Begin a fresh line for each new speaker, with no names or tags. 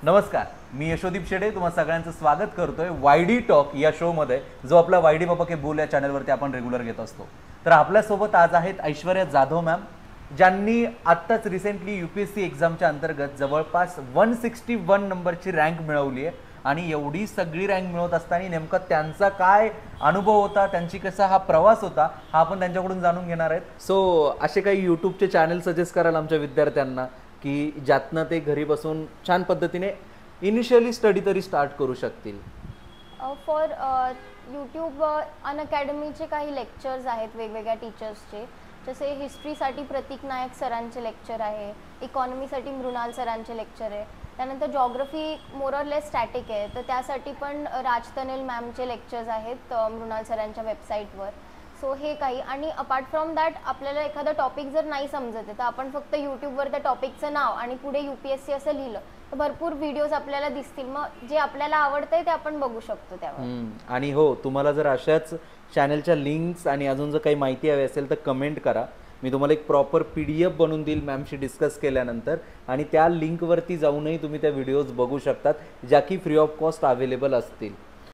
नमस्कार, मी यशोदीप शेडे तुम्हा सगळ्यांचं स्वागत करतोय वायडी टॉक या शोमध्ये, जो आपला वायडी बाबा के बोल या चॅनलवरती आपण रेग्युलर घेत असतो. तर आपल्यासोबत आज आहेत ऐश्वर्या जाधव मॅम, ज्यांनी आत्ताच रिसेंटली UPSC एक्झामच्या अंतर्गत जवळपास 161 नंबरची रँक मिळवली आहे. आणि एवढी सगळी रँक मिळवत असताना नेमका त्यांचा काय अनुभव होता, त्यांची कसा हा प्रवास होता, हा आपण त्यांच्याकडून जाणून घेणार आहेत. सो असे काही यूट्यूबचे चॅनल सजेस्ट कराल आमच्या विद्यार्थ्यांना की ज्यातनं ते घरी बसून छान पद्धतीने इनिशियली स्टडी तरी स्टार्ट करू शकतील?
फॉर यूट्यूब अनअकॅडमीचे काही लेक्चर्स आहेत वेगवेगळ्या टीचर्सचे, जसे हिस्ट्रीसाठी प्रतीक नायक सरांचे लेक्चर आहे, इकॉनॉमीसाठी मृणाल सरांचे लेक्चर आहे, त्यानंतर जॉग्रफी मोरलेस स्टॅटिक आहे, तर त्यासाठी पण राजतनेल मॅमचे लेक्चर्स आहेत मृणाल सरांच्या वेबसाईटवर. सो हे काही. आणि अपार्ट फ्रॉम दॅट आपल्याला एखादा टॉपिक जर नाही समजत आहे तर आपण फक्त यूट्यूबवर त्या टॉपिकचं नाव आणि पुढे UPSC असं लिहिलं तर भरपूर व्हिडिओज आपल्याला दिसतील. मग जे आपल्याला आवडतंय ते आपण बघू शकतो त्यावर.
आणि हो, तुम्हाला जर अशाच चॅनलच्या लिंक्स आणि अजून जर काही माहिती हवी असेल तर कमेंट करा. मी तुम्हाला एक प्रॉपर PDF बनवून देईल मॅमशी डिस्कस केल्यानंतर, आणि त्या लिंकवरती जाऊनही तुम्ही त्या व्हिडिओज बघू शकतात, ज्या की फ्री ऑफ कॉस्ट अवेलेबल असतील.